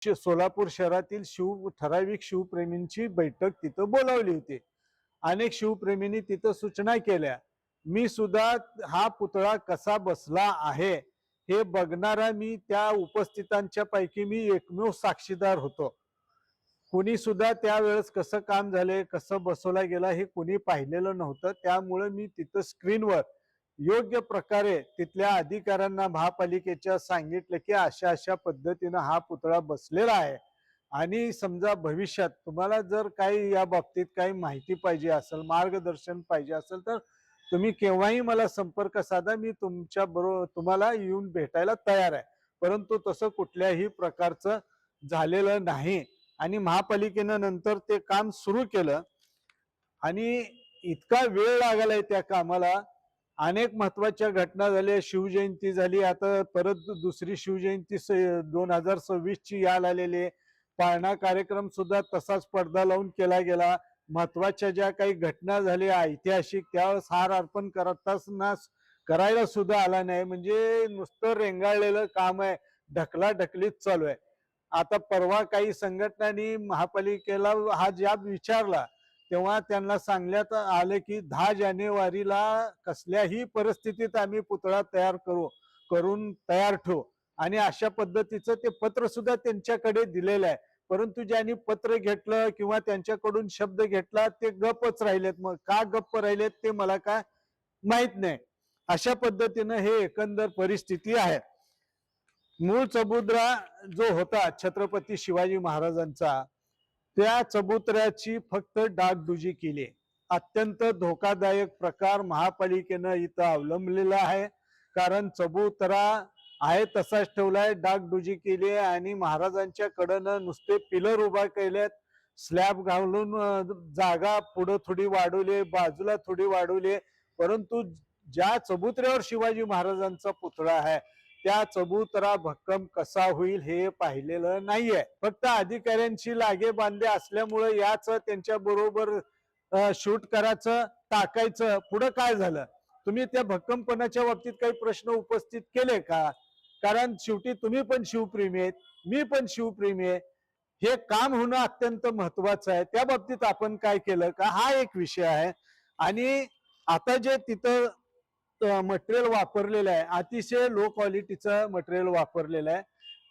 सोलापूर शहरातील ठराविक शिवप्रेमींची बैठक तिथं बोलावली होती। अनेक शिवप्रेमींनी तिथं सूचना केल्या। मी सुद्धा हा पुतळा कसा बसला आहे हे बघणारा मी त्या उपस्थितांच्या पैकी मी एकमेव साक्षीदार होतो। कुणी सुद्धा त्यावेळेस कसं काम झाले, कसं बसवला गेला हे कुणी पाहिलेलं नव्हतं। त्यामुळे मी तिथं स्क्रीनवर योग्य प्रकारे तिथल्या अधिकाऱ्यांना महापालिकेच्या सांगितलं की अशा अशा पद्धतीनं हा पुतळा बसलेला आहे आणि समजा भविष्यात तुम्हाला जर काही या बाबतीत काही माहिती पाहिजे असेल, मार्गदर्शन पाहिजे असेल तर तुम्ही केव्हाही मला संपर्क साधा, मी तुमच्या बरोबर तुम्हाला येऊन भेटायला तयार आहे। परंतु तसं कुठल्याही प्रकारचं झालेलं नाही आणि महापालिकेनं नंतर ते काम सुरू केलं आणि इतका वेळ लागलाय त्या कामाला। अनेक महत्वाच्या घटना झाल्या, शिवजयंती झाली, आता परत दुसरी शिवजयंती 2026 ची यायला आलेली। पाळणा कार्यक्रम सुद्धा तसाच पडदा लावून केला गेला। महत्वाच्या ज्या काही घटना झाल्या ऐतिहासिक त्यावेळेस हार अर्पण करताना करायला सुद्धा आला नाही। म्हणजे नुसतं रेंगाळलेलं काम आहे, ढकलाढकलीत चालू आहे। आता परवा काही संघटनांनी महापालिकेला हा जाब विचारला तेव्हा त्यांना सांगण्यात आले की 10 जानेवारीला कसल्याही परिस्थितीत आम्ही पुतळा करून तयार ठेवू आणि अशा पद्धतीचं ते पत्र सुद्धा त्यांच्याकडे दिलेलं आहे। परंतु ज्यांनी पत्र घेतलं किंवा त्यांच्याकडून शब्द घेतला ते गप्पच राहिलेत। मग का गप्प राहिलेत ते मला काय माहित नाही। अशा पद्धतीनं हे एकंदर परिस्थिती आहे। मूळ चबुद्रा जो होता छत्रपती शिवाजी महाराजांचा, त्या चबुतऱ्याची फक्त डागडुजी केली। अत्यंत धोकादायक प्रकार महापालिकेनं इथं अवलंबलेला आहे। कारण चबुतरा आहे तसाच ठेवलाय, डागडुजी केली आणि महाराजांच्या कडनं नुसते पिलर उभा केलेत, स्लॅब घालून जागा पुढे थोडी वाढवली, बाजूला थोडी वाढवली। परंतु ज्या चबुतऱ्यावर शिवाजी महाराजांचा पुतळा आहे त्या चबुतरा भक्कम कसा होईल हे पाहिलेलं नाहीये। फक्त अधिकाऱ्यांची लागे बांधे असल्यामुळे याच त्यांच्या बरोबर शूट करायचं, टाकायचं। पुढे काय झालं, तुम्ही त्या भक्कमपणाच्या बाबतीत काही प्रश्न उपस्थित केले का? कारण शेवटी तुम्ही पण शिवप्रेमी आहेत, मी पण शिवप्रेमी आहे। हे काम होणं अत्यंत महत्वाचं आहे। त्या बाबतीत आपण काय केलं का हा एक विषय आहे। आणि आता जे तिथं मटेरियल वापरलेलं आहे अतिशय लो क्वालिटीचं मटेरियल वापरलेलं आहे।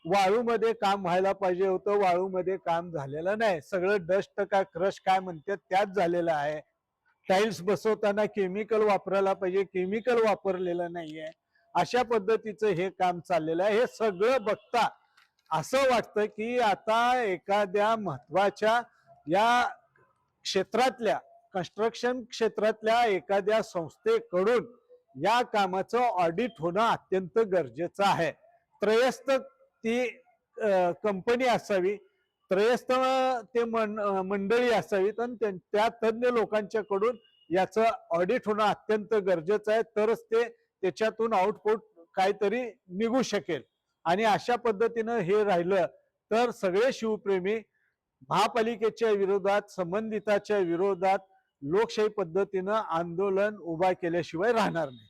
वाळूमध्ये काम व्हायला पाहिजे होतं, वाळूमध्ये काम झालेलं नाही। सगळं डस्ट का क्रश काय म्हणतात त्याच झालेलं आहे। टाइल्स बसवताना केमिकल वापरायला पाहिजे, केमिकल वापरलेलं नाहीये। अशा पद्धतीचं हे काम चाललेलं आहे। हे सगळं बघता असं वाटतं की आता एखाद्या महत्वाच्या या क्षेत्रातल्या कन्स्ट्रक्शन क्षेत्रातल्या एखाद्या संस्थेकडून या कामाचं ऑडिट होणं अत्यंत गरजेचं आहे। त्रयस्थ ती कंपनी असावी, त्रयस्थ ते मंडळी असावीत आणि त्या तज्ञ लोकांच्याकडून याचं ऑडिट होणं अत्यंत गरजेचं आहे। तरच ते त्याच्यातून आउटपुट काहीतरी निघू शकेल। आणि अशा पद्धतीनं हे राहिलं तर सगळे शिवप्रेमी महापालिकेच्या विरोधात, संबंधिताच्या विरोधात लोकशाही पद्धतीनं आंदोलन उभा केल्याशिवाय राहणार नाही।